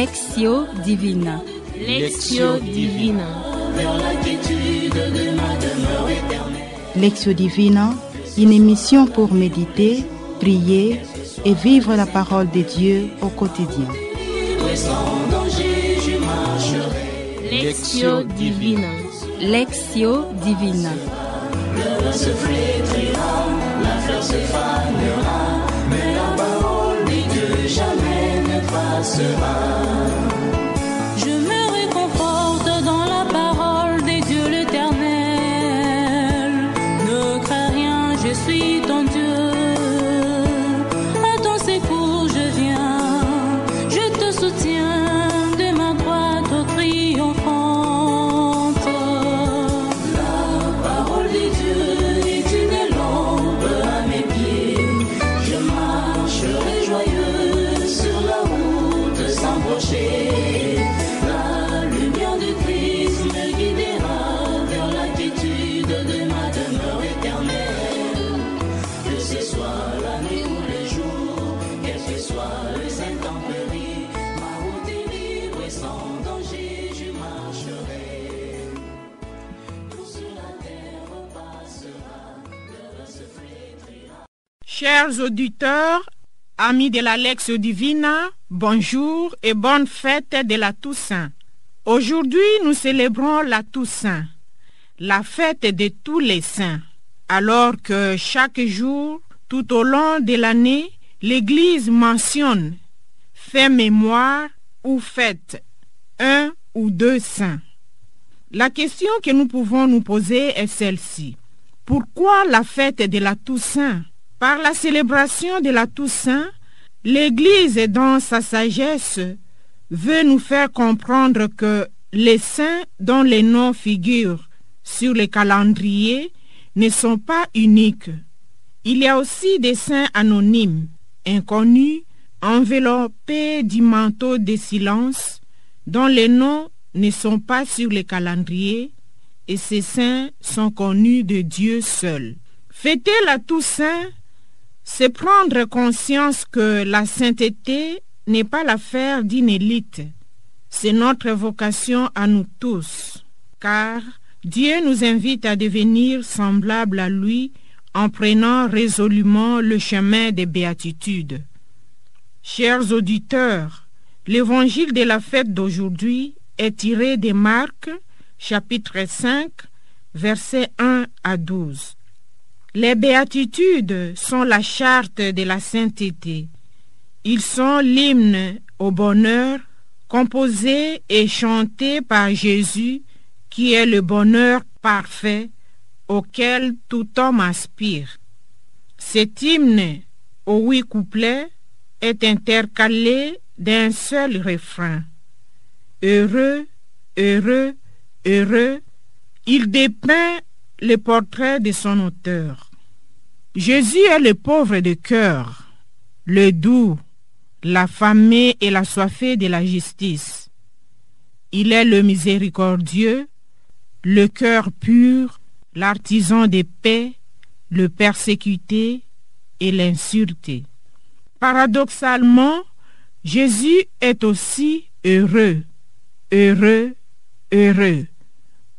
Lectio Divina. Lectio Divina. Lectio Divina, une émission pour méditer, prier et vivre la parole de Dieu au quotidien. Lectio Divina. Lectio Divina. Le se flétrira, la fleur se fanera, mais la parole de Dieu jamais ne passera. Je me réconforte dans la parole de Dieu l'Éternel. Ne crains rien, je suis ton Dieu. À ton secours je viens, je te soutiens de ma droite triomphante. La parole de Dieu est une lampe à mes pieds. Je marcherai joyeux sur la route sans broncher. La lumière de Christ me guidera vers la quiétude de ma demeure éternelle. Que ce soit la nuit ou le jour, quel que soit les intempéries, ma route est libre et sans danger je marcherai. Tout sur la terre passera, le vent se flétrira. Chers auditeurs, amis de la Lectio Divina, bonjour et bonne fête de la Toussaint. Aujourd'hui, nous célébrons la Toussaint, la fête de tous les saints, alors que chaque jour, tout au long de l'année, l'Église mentionne, fait mémoire ou fête un ou deux saints. La question que nous pouvons nous poser est celle-ci. Pourquoi la fête de la Toussaint? Par la célébration de la Toussaint, l'Église, dans sa sagesse, veut nous faire comprendre que les saints dont les noms figurent sur les calendriers ne sont pas uniques. Il y a aussi des saints anonymes, inconnus, enveloppés du manteau de silence, dont les noms ne sont pas sur les calendriers, et ces saints sont connus de Dieu seul. Fêter la Toussaint, c'est prendre conscience que la sainteté n'est pas l'affaire d'une élite. C'est notre vocation à nous tous, car Dieu nous invite à devenir semblables à lui en prenant résolument le chemin des béatitudes. Chers auditeurs, l'évangile de la fête d'aujourd'hui est tiré de Marc, chapitre 5, versets 1 à 12. Les béatitudes sont la charte de la sainteté. Ils sont l'hymne au bonheur composé et chanté par Jésus, qui est le bonheur parfait auquel tout homme aspire. Cet hymne aux 8 couplets est intercalé d'un seul refrain. Heureux, heureux, heureux, il dépeint le portrait de son auteur. Jésus est le pauvre de cœur, le doux, l'affamé et l'assoiffé de la justice. Il est le miséricordieux, le cœur pur, l'artisan de paix, le persécuté et l'insulté. Paradoxalement, Jésus est aussi heureux, heureux, heureux,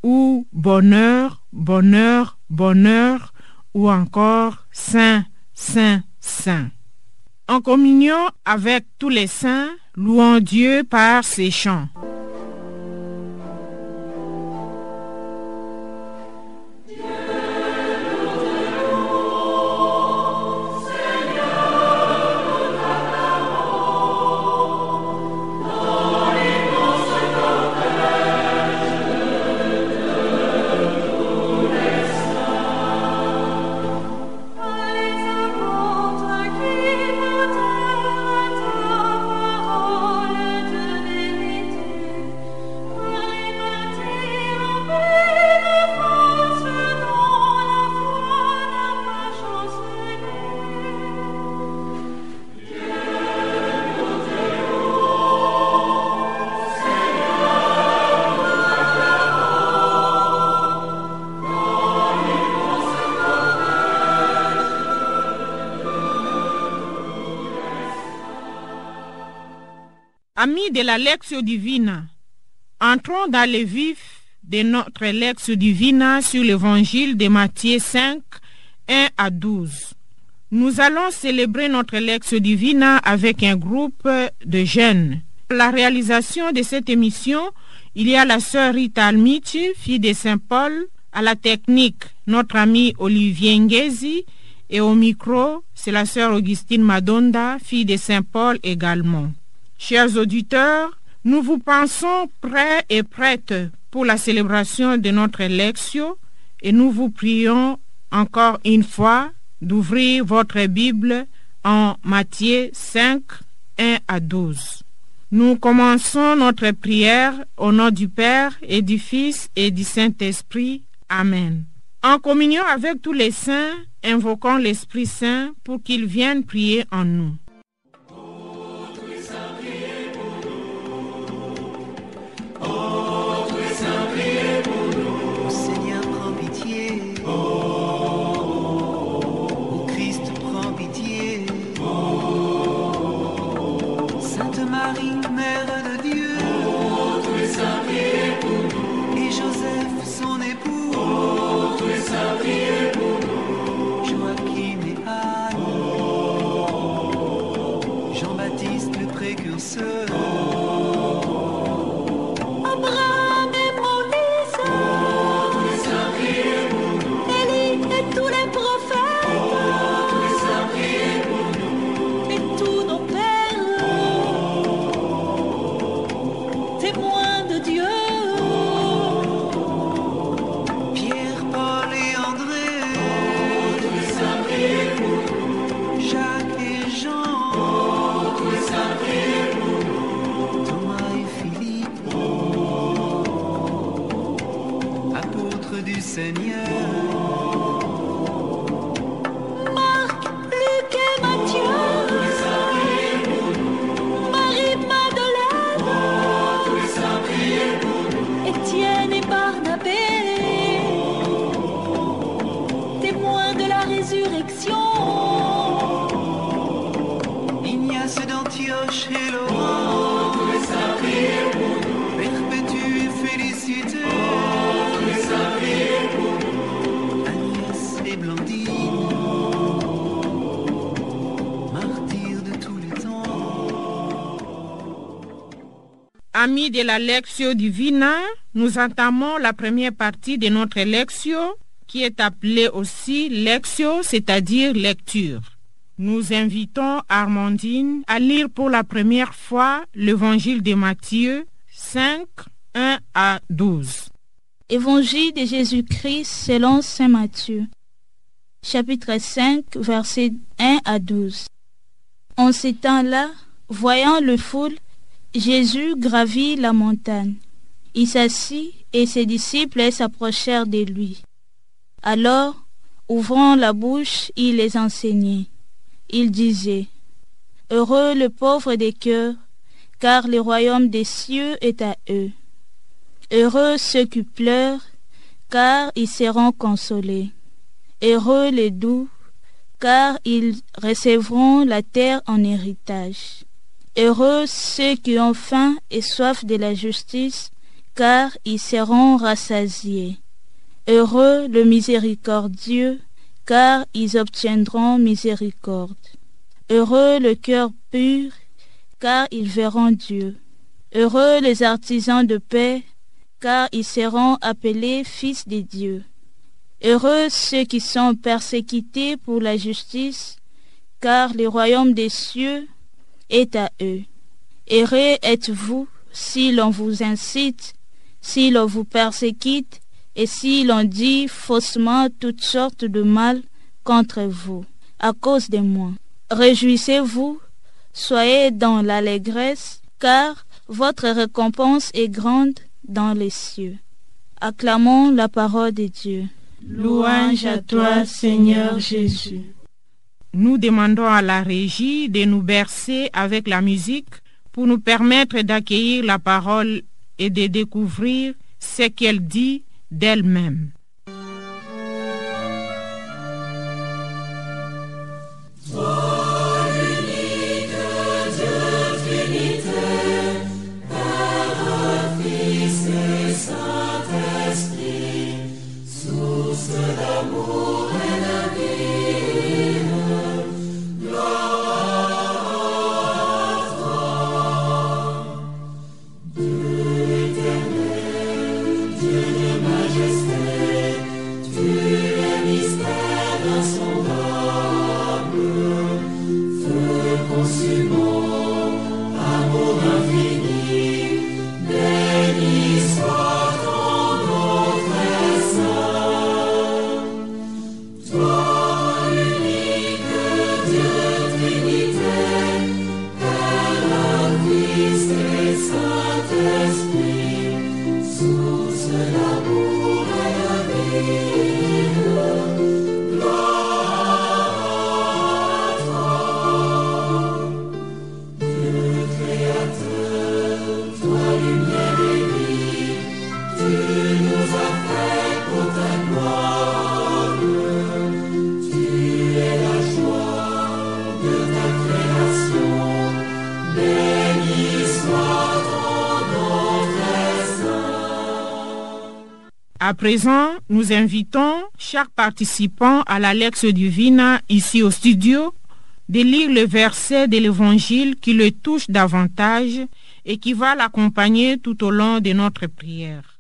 ou bonheur, bonheur, bonheur, ou encore saint, saint, saint. En communion avec tous les saints, louons Dieu par ses chants. Parole de vérité. Amis de la Lectio Divina, entrons dans le vif de notre Lectio Divina sur l'évangile de Matthieu 5, 1 à 12. Nous allons célébrer notre Lectio Divina avec un groupe de jeunes. À la réalisation de cette émission, il y a la sœur Rita Almici, fille de Saint-Paul, à la technique, notre ami Olivier Ngezi, et au micro, c'est la sœur Augustine Madonda, fille de Saint-Paul également. Chers auditeurs, nous vous pensons prêts et prêtes pour la célébration de notre Lectio et nous vous prions encore une fois d'ouvrir votre Bible en Matthieu 5, 1 à 12. Nous commençons notre prière au nom du Père et du Fils et du Saint-Esprit. Amen. En communion avec tous les saints, invoquons l'Esprit Saint pour qu'il vienne prier en nous. Amis de la Lectio Divina, nous entamons la première partie de notre Lectio, qui est appelée aussi Lectio, c'est-à-dire lecture. Nous invitons Armandine à lire pour la première fois l'évangile de Matthieu 5, 1 à 12. Évangile de Jésus-Christ selon saint Matthieu, chapitre 5, versets 1 à 12. En ces temps-là, voyant le foule, Jésus gravit la montagne. Il s'assit et ses disciples s'approchèrent de lui. Alors, ouvrant la bouche, il les enseignait. Il disait, « Heureux le pauvre des cœurs, car le royaume des cieux est à eux. Heureux ceux qui pleurent, car ils seront consolés. Heureux les doux, car ils recevront la terre en héritage. Heureux ceux qui ont faim et soif de la justice, car ils seront rassasiés. Heureux le miséricordieux, car ils obtiendront miséricorde. Heureux le cœur pur, car ils verront Dieu. Heureux les artisans de paix, car ils seront appelés fils de Dieu. Heureux ceux qui sont persécutés pour la justice, car le royaume des cieux est à eux. Heureux êtes-vous si l'on vous incite, si l'on vous persécute, et si l'on dit faussement toutes sortes de mal contre vous, à cause de moi. Réjouissez-vous, soyez dans l'allégresse, car votre récompense est grande dans les cieux. Acclamons la parole de Dieu. Louange à toi, Seigneur Jésus. Nous demandons à la régie de nous bercer avec la musique pour nous permettre d'accueillir la parole et de découvrir ce qu'elle dit d'elle-même. Toi, l'unique Dieu Trinitaire, À présent, nous invitons chaque participant à la Lectio Divina ici au studio de lire le verset de l'Évangile qui le touche davantage et qui va l'accompagner tout au long de notre prière.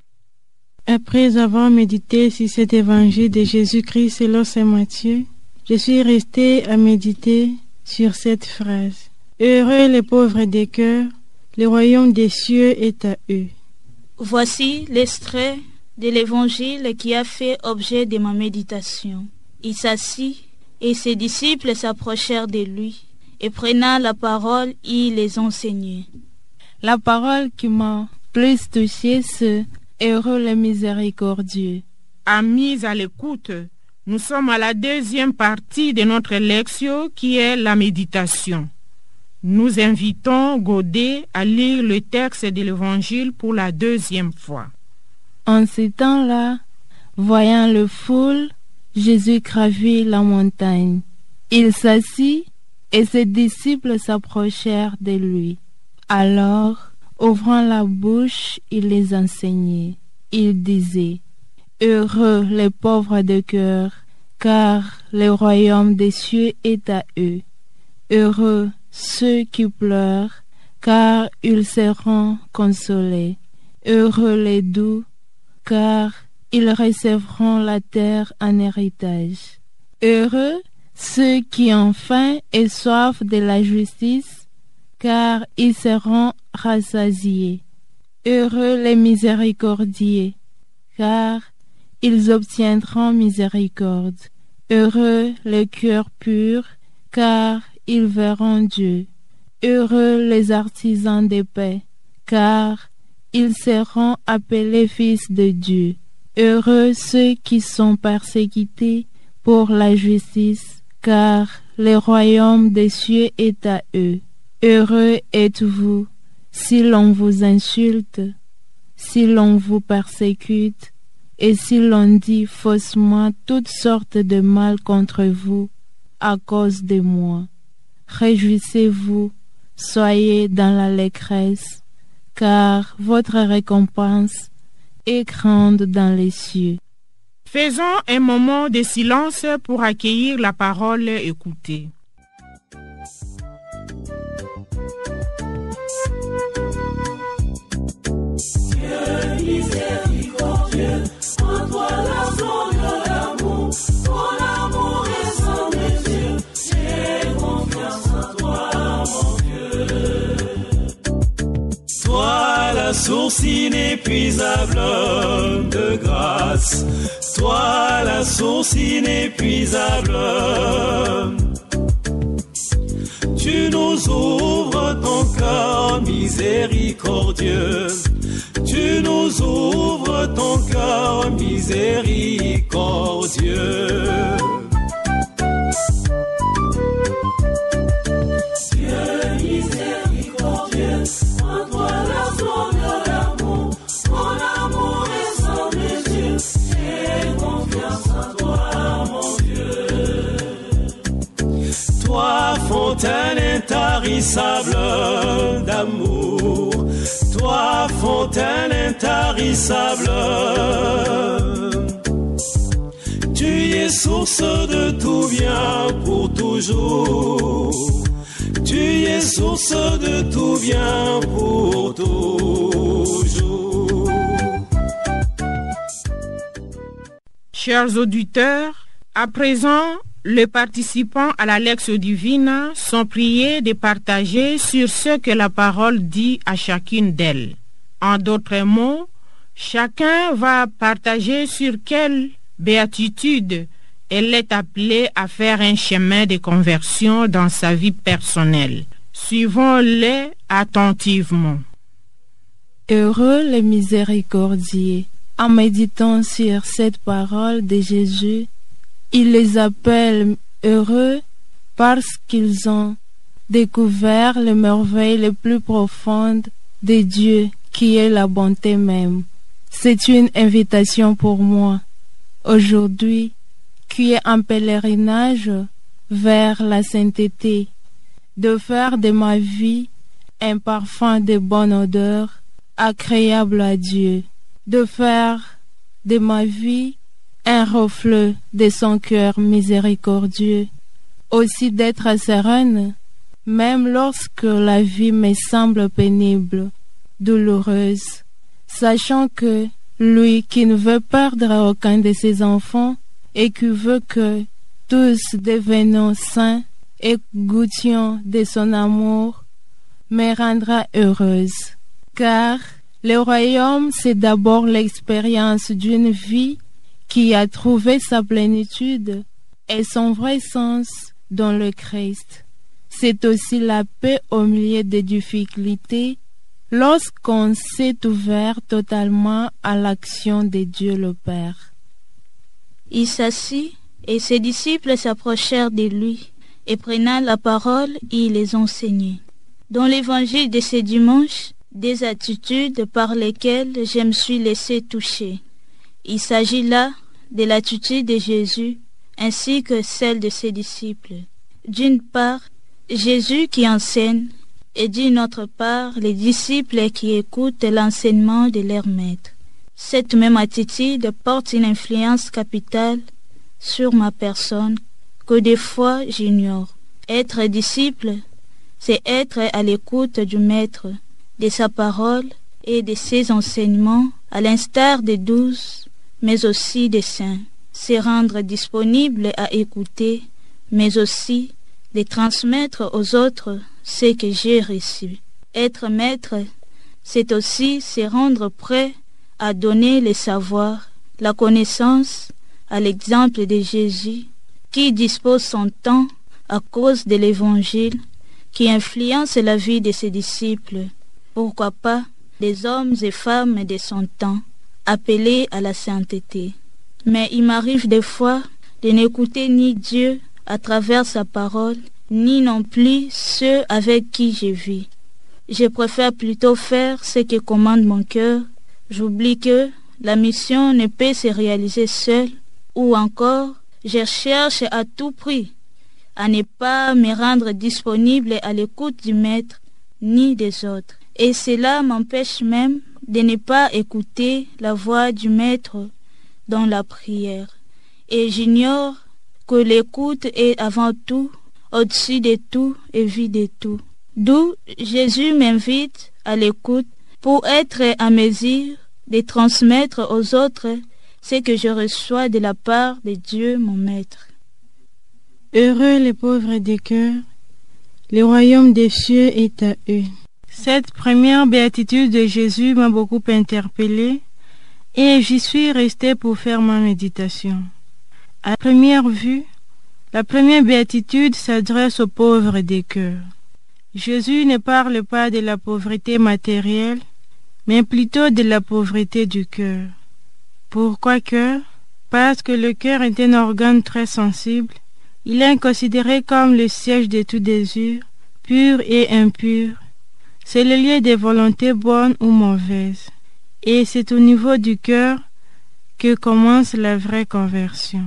Après avoir médité sur cet évangile de Jésus-Christ selon saint Matthieu, je suis resté à méditer sur cette phrase. Heureux les pauvres de cœur, le royaume des cieux est à eux. Voici l'extrait de l'évangile qui a fait objet de ma méditation. Il s'assit et ses disciples s'approchèrent de lui et prenant la parole, il les enseignait. La parole qui m'a plus touchée, c'est « Heureux les miséricordieux ». Amis à l'écoute, nous sommes à la deuxième partie de notre lectio qui est la méditation. Nous invitons Godet à lire le texte de l'Évangile pour la deuxième fois. En ces temps-là, voyant le foule, Jésus gravit la montagne. Il s'assit et ses disciples s'approchèrent de lui. Alors, ouvrant la bouche, il les enseignait. Il disait, « Heureux les pauvres de cœur, car le royaume des cieux est à eux. Heureux ceux qui pleurent, car ils seront consolés. Heureux les doux, car ils recevront la terre en héritage. Heureux ceux qui ont faim et soif de la justice, car ils seront rassasiés. Heureux les miséricordieux, car ils obtiendront miséricorde. Heureux les cœurs purs, car ils verront Dieu. Heureux les artisans de paix, car ils seront appelés fils de Dieu. Heureux ceux qui sont persécutés pour la justice, car le royaume des cieux est à eux. Heureux êtes-vous si l'on vous insulte, si l'on vous persécute, et si l'on dit faussement toutes sortes de mal contre vous à cause de moi. Réjouissez-vous, soyez dans l'allégresse, car votre récompense est grande dans les cieux. Faisons un moment de silence pour accueillir la parole écoutée. Dieu miséricordieux, en toi la fleur de l'amour, ton amour est sans mesure, j'ai confiance en toi, mon Dieu. Toi la source inépuisable de grâce, toi la source inépuisable. Tu nous ouvres ton cœur miséricordieux, tu nous ouvres ton cœur miséricordieux. Dieu miséricordieux, en toi la fleur de l'amour, ton amour est sans mesure, j'ai confiance en toi, mon Dieu. Toi, fontaine intarissable d'amour, toi, fontaine intarissable, tu es source de tout bien pour toujours, tu es source de tout bien pour toujours. Chers auditeurs, à présent, les participants à la Lectio Divina sont priés de partager sur ce que la parole dit à chacune d'elles. En d'autres mots, chacun va partager sur quelle béatitude elle est appelée à faire un chemin de conversion dans sa vie personnelle. Suivons-les attentivement. Heureux les miséricordieux. En méditant sur cette parole de Jésus, il les appelle heureux parce qu'ils ont découvert les merveilles les plus profondes de Dieu, qui est la bonté même. C'est une invitation pour moi, aujourd'hui, qui est en pèlerinage vers la sainteté, de faire de ma vie un parfum de bonne odeur, agréable à Dieu, de faire de ma vie un reflet de son cœur miséricordieux, aussi d'être sereine, même lorsque la vie me semble pénible, douloureuse, sachant que lui qui ne veut perdre aucun de ses enfants et qui veut que tous devenons saints et goûtions de son amour, me rendra heureuse. Car le royaume, c'est d'abord l'expérience d'une vie qui a trouvé sa plénitude et son vrai sens dans le Christ. C'est aussi la paix au milieu des difficultés lorsqu'on s'est ouvert totalement à l'action de Dieu le Père. Il s'assit et ses disciples s'approchèrent de lui et prenant la parole, il les enseignait. Dans l'évangile de ce dimanche, des attitudes par lesquelles je me suis laissé toucher. Il s'agit là de l'attitude de Jésus ainsi que celle de ses disciples. D'une part, Jésus qui enseigne et d'une autre part, les disciples qui écoutent l'enseignement de leur maître. Cette même attitude porte une influence capitale sur ma personne que des fois j'ignore. Être disciple, c'est être à l'écoute du maître, de sa parole et de ses enseignements, à l'instar des 12, mais aussi des saints. Se rendre disponible à écouter, mais aussi de transmettre aux autres ce que j'ai reçu. Être maître, c'est aussi se rendre prêt à donner le savoir, la connaissance, à l'exemple de Jésus, qui dispose son temps à cause de l'Évangile, qui influence la vie de ses disciples. Pourquoi pas des hommes et femmes de son temps, appelés à la sainteté. Mais il m'arrive des fois de n'écouter ni Dieu à travers sa parole, ni non plus ceux avec qui je vis. Je préfère plutôt faire ce que commande mon cœur. J'oublie que la mission ne peut se réaliser seule, ou encore je cherche à tout prix à ne pas me rendre disponible à l'écoute du maître ni des autres. Et cela m'empêche même de ne pas écouter la voix du maître dans la prière. Et j'ignore que l'écoute est avant tout, au-dessus de tout et vie de tout. D'où Jésus m'invite à l'écoute pour être à mesure de transmettre aux autres ce que je reçois de la part de Dieu mon Maître. Heureux les pauvres de cœur, le royaume des cieux est à eux. Cette première béatitude de Jésus m'a beaucoup interpellée et j'y suis restée pour faire ma méditation. À première vue, la première béatitude s'adresse aux pauvres de cœur. Jésus ne parle pas de la pauvreté matérielle, mais plutôt de la pauvreté du cœur. Pourquoi cœur? Parce que le cœur est un organe très sensible. Il est considéré comme le siège de tout désir, pur et impur. C'est le lieu des volontés bonnes ou mauvaises. Et c'est au niveau du cœur que commence la vraie conversion.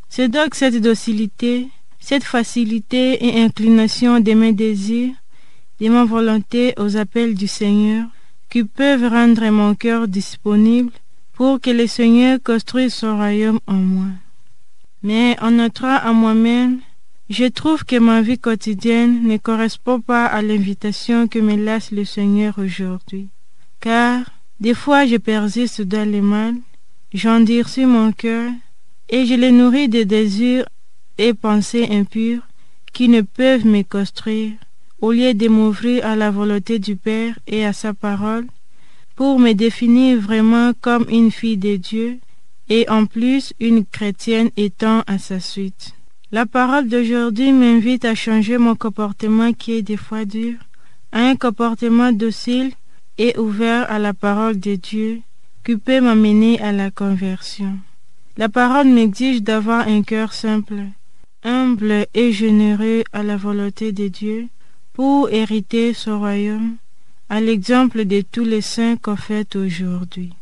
C'est donc cette docilité, cette facilité et inclination de mes désirs, de ma volonté aux appels du Seigneur, qui peuvent rendre mon cœur disponible pour que le Seigneur construise son royaume en moi. Mais en entrant à moi-même, je trouve que ma vie quotidienne ne correspond pas à l'invitation que me laisse le Seigneur aujourd'hui. Car des fois je persiste dans le mal, j'endurcis mon cœur et je le nourris de désirs et pensées impures qui ne peuvent me construire, au lieu de m'ouvrir à la volonté du Père et à sa parole, pour me définir vraiment comme une fille de Dieu et en plus une chrétienne étant à sa suite. La parole d'aujourd'hui m'invite à changer mon comportement qui est des fois dur, à un comportement docile et ouvert à la parole de Dieu qui peut m'amener à la conversion. La parole m'exige d'avoir un cœur simple, humble et généreux à la volonté de Dieu pour hériter son royaume, à l'exemple de tous les saints qu'on fait aujourd'hui.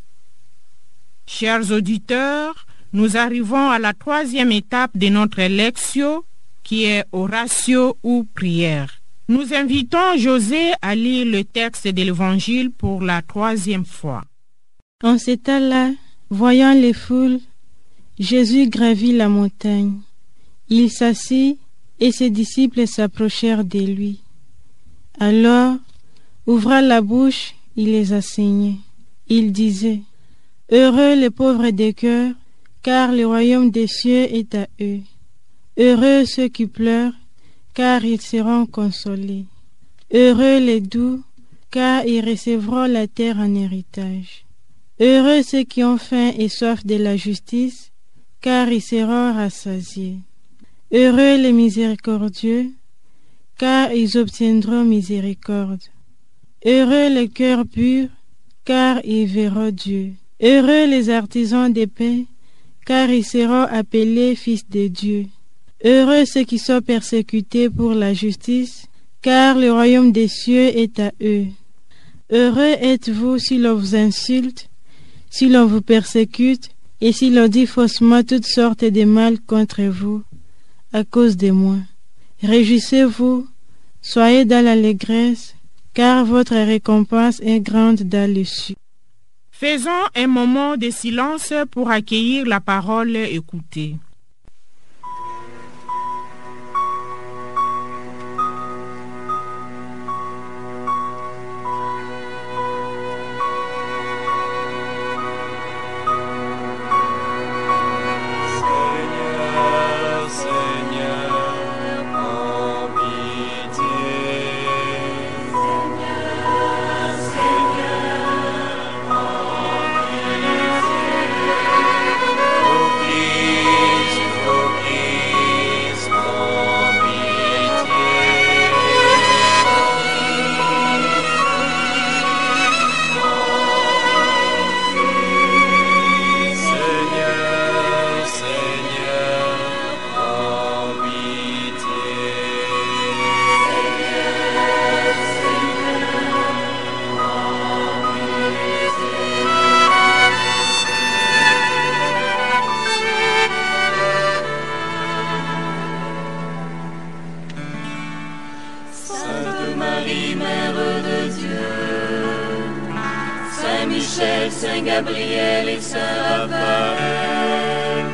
Chers auditeurs, nous arrivons à la 3e étape de notre lectio, qui est oratio ou prière. Nous invitons José à lire le texte de l'Évangile pour la 3e fois. En ce temps-là, Voyant les foules, Jésus gravit la montagne. Il s'assit et ses disciples s'approchèrent de lui. Alors, ouvrant la bouche, il les enseignait. Il disait, « Heureux les pauvres de cœur, car le royaume des cieux est à eux. Heureux ceux qui pleurent, car ils seront consolés. Heureux les doux, car ils recevront la terre en héritage. Heureux ceux qui ont faim et soif de la justice, car ils seront rassasiés. Heureux les miséricordieux, car ils obtiendront miséricorde. Heureux les cœurs purs, car ils verront Dieu. Heureux les artisans de paix, car ils seront appelés fils de Dieu. Heureux ceux qui sont persécutés pour la justice, car le royaume des cieux est à eux. Heureux êtes-vous si l'on vous insulte, si l'on vous persécute, et si l'on dit faussement toutes sortes de mal contre vous, à cause de moi. Réjouissez-vous, soyez dans l'allégresse, car votre récompense est grande dans le ciel. Faisons un moment de silence pour accueillir la parole écoutée. Saint Gabriel et Saint Raphaël,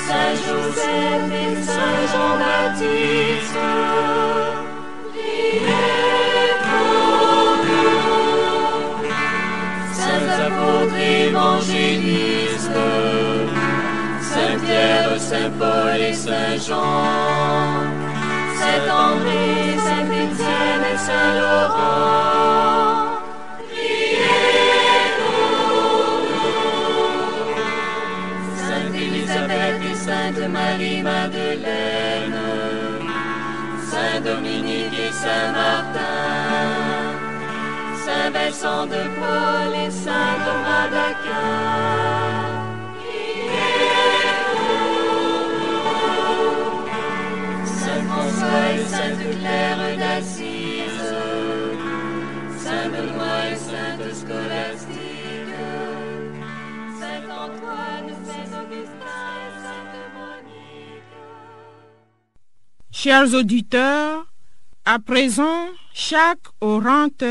Saint Joseph et Saint Jean-Baptiste, priez pour nous. Saints apôtres évangélistes, Saint Pierre, Saint Paul et Saint Jean, Saint André, Saint Étienne et Saint Laurent, Sainte Marie-Madeleine, Saint Dominique et Saint Martin, Saint Vincent de Paul et Saint Thomas d'Aquin, priez pour nous. Saint François et Sainte Claire d'Assise, Saint Benoît et Sainte Scolastique, Saint Antoine, Saint Augustin et Sainte Monique. Chers auditeurs, à présent, chaque orante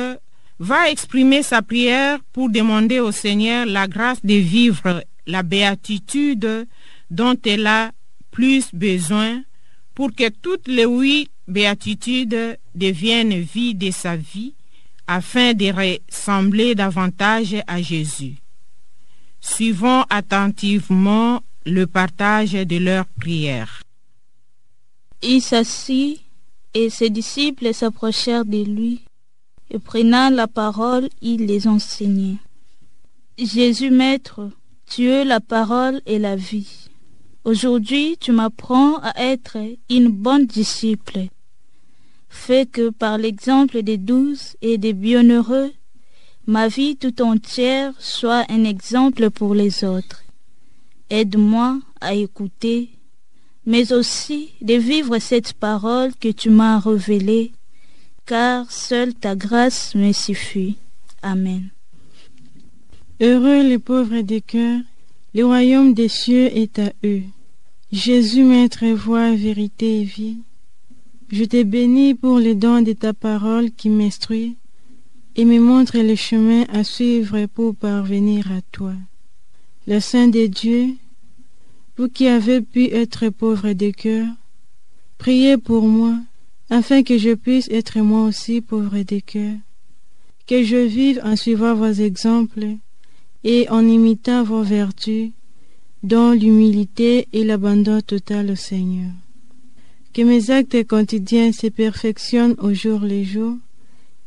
va exprimer sa prière pour demander au Seigneur la grâce de vivre la béatitude dont elle a plus besoin pour que toutes les 8 béatitudes deviennent vie de sa vie afin de ressembler davantage à Jésus. Suivons attentivement le partage de leurs prières. Il s'assit et ses disciples s'approchèrent de lui et prenant la parole, il les enseignait. Jésus, Maître, tu es la parole et la vie. Aujourd'hui, tu m'apprends à être une bonne disciple. Fais que par l'exemple des 12 et des bienheureux, ma vie tout entière soit un exemple pour les autres. Aide-moi à écouter, mais aussi de vivre cette parole que tu m'as révélée, car seule ta grâce me suffit. Amen. Heureux les pauvres de cœur, le royaume des cieux est à eux. Jésus, Maître, voie, vérité et vie, je te bénis pour le don de ta parole qui m'instruit et me montre le chemin à suivre pour parvenir à toi. le Saint des dieux, vous qui avez pu être pauvre de cœur, priez pour moi, afin que je puisse être moi aussi pauvre de cœur, que je vive en suivant vos exemples et en imitant vos vertus, dont l'humilité et l'abandon total au Seigneur. Que mes actes quotidiens se perfectionnent au jour le jour,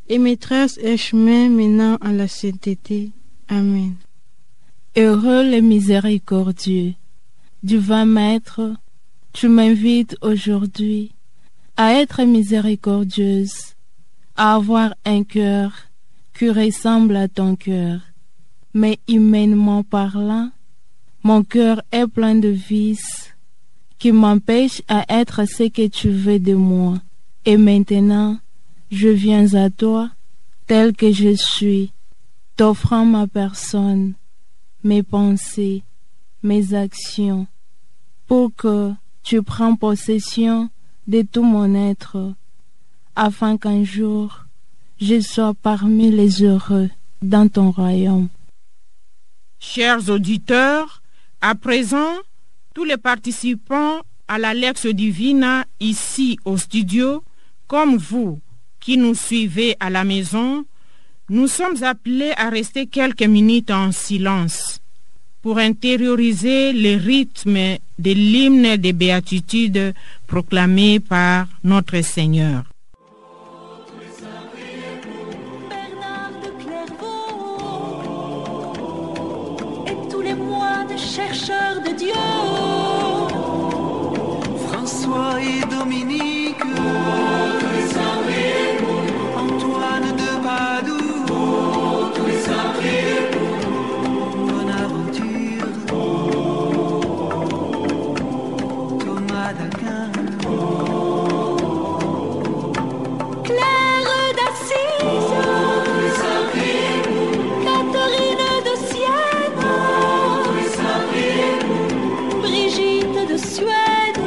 et mes traces un chemin menant à la sainteté. Amen. Heureux les miséricordieux. Divin Maître, tu m'invites aujourd'hui à être miséricordieuse, à avoir un cœur qui ressemble à ton cœur. Mais humainement parlant, mon cœur est plein de vices qui m'empêchent à être ce que tu veux de moi. Et maintenant, je viens à toi tel que je suis, t'offrant ma personne, mes pensées, mes actions, pour que tu prennes possession de tout mon être, afin qu'un jour je sois parmi les heureux dans ton royaume. Chers auditeurs, à présent, tous les participants à la Lectio Divina ici au studio, comme vous qui nous suivez à la maison, nous sommes appelés à rester quelques minutes en silence pour intérioriser le rythme de l'hymne des béatitudes proclamé par notre Seigneur. Bernard de Clairvaux et tous les moines chercheurs de Dieu, François et Dominique, Antoine de Padoue, Bonaventure, Thomas d'Aquin, Claire d'Assise, Catherine de Sienne, Brigitte de Suède,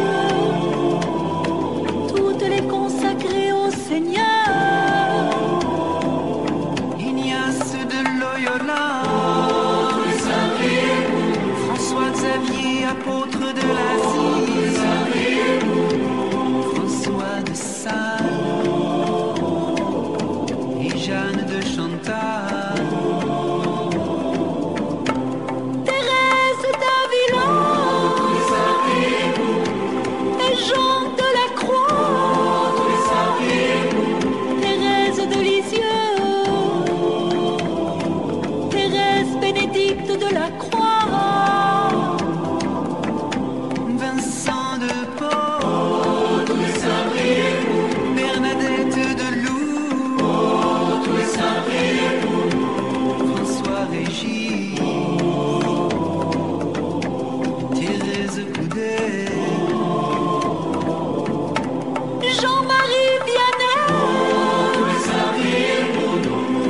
toutes les consacrées au Seigneur. Ignace de Loyola, François Xavier, apôtre de l'Asie, François de Sales et Jeanne de Chantal, Thérèse d'Avila et Jean de la Croix, Thérèse de Lisieux, Thérèse Bénédicte de la Croix, Vincent de Paul, Bernadette de Lourdes, François Régis, Thérèse Coudet, Jean-Marie Vianney,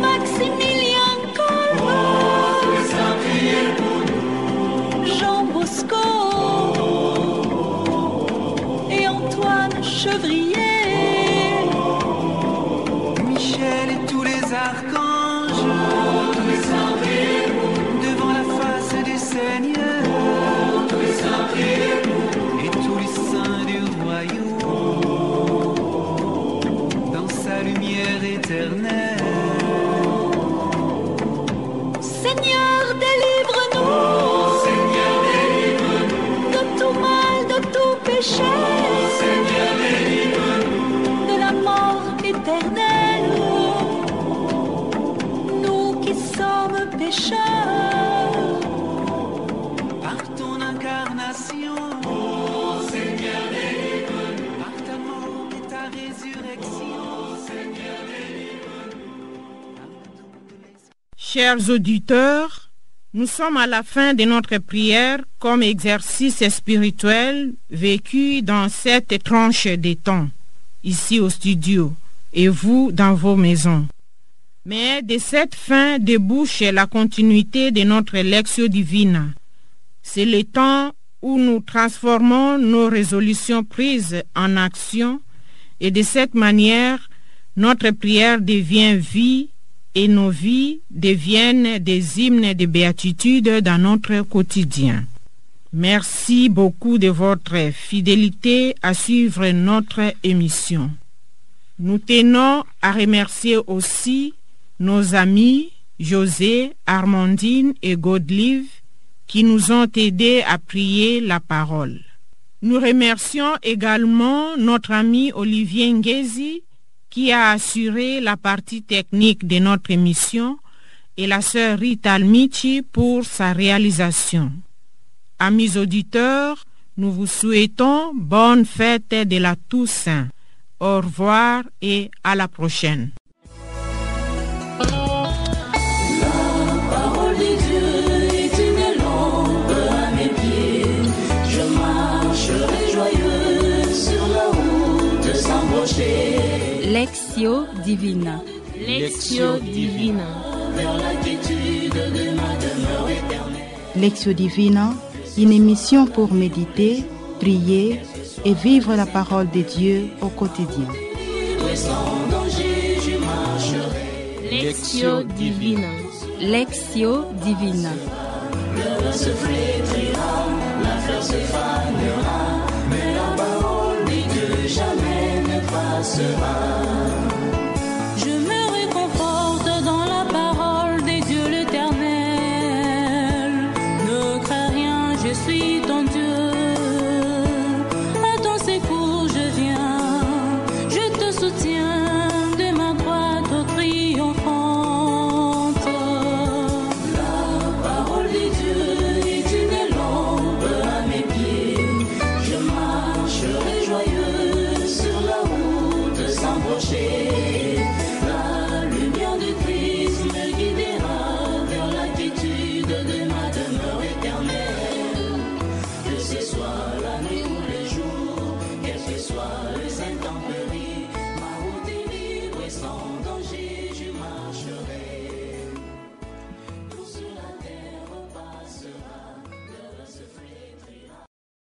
Maximilien Kolb, Jean Bosco et Antoine Chevrier, Michel et tous les archanges, devant la face du Seigneur, et tous les saints du royaume, dans sa lumière éternelle. Seigneur, délivre-nous, de tout mal, de tout péché, de la mort éternelle, nous qui sommes pécheurs. Par ton incarnation, par ta mort et ta résurrection, Chers auditeurs, nous sommes à la fin de notre prière comme exercice spirituel vécu dans cette tranche de temps, ici au studio, et vous dans vos maisons. Mais de cette fin débouche la continuité de notre Lectio Divina. C'est le temps où nous transformons nos résolutions prises en action, et de cette manière, notre prière devient vie et nos vies deviennent des hymnes de béatitude dans notre quotidien. Merci beaucoup de votre fidélité à suivre notre émission. Nous tenons à remercier aussi nos amis José, Armandine et Godelive qui nous ont aidés à prier la parole. Nous remercions également notre ami Olivier Ngezi qui a assuré la partie technique de notre émission et la sœur Rita Almichi pour sa réalisation. Amis auditeurs, nous vous souhaitons bonne fête de la Toussaint. Au revoir et à la prochaine. Lectio Divina. Lectio Divina. Lectio Divina, une émission pour méditer, prier et vivre la parole de Dieu au quotidien. Lectio Divina. Lectio Divina. Le se flétrira, la fleur se fanera, mais la parole dit que jamais ne passera. Je me réconforte dans la parole des dieux l'Éternel. Ne crains rien, je suis ton Dieu. À ton secours je viens, je te soutiens de ma droite triomphante. La parole des dieux est une lampe à mes pieds. Je marcherai joyeux sur la route sans brocher. La lumière de Christ me guidera vers la quiétude de ma demeure éternelle. Que ce soit la nuit ou les jours, quel que soit le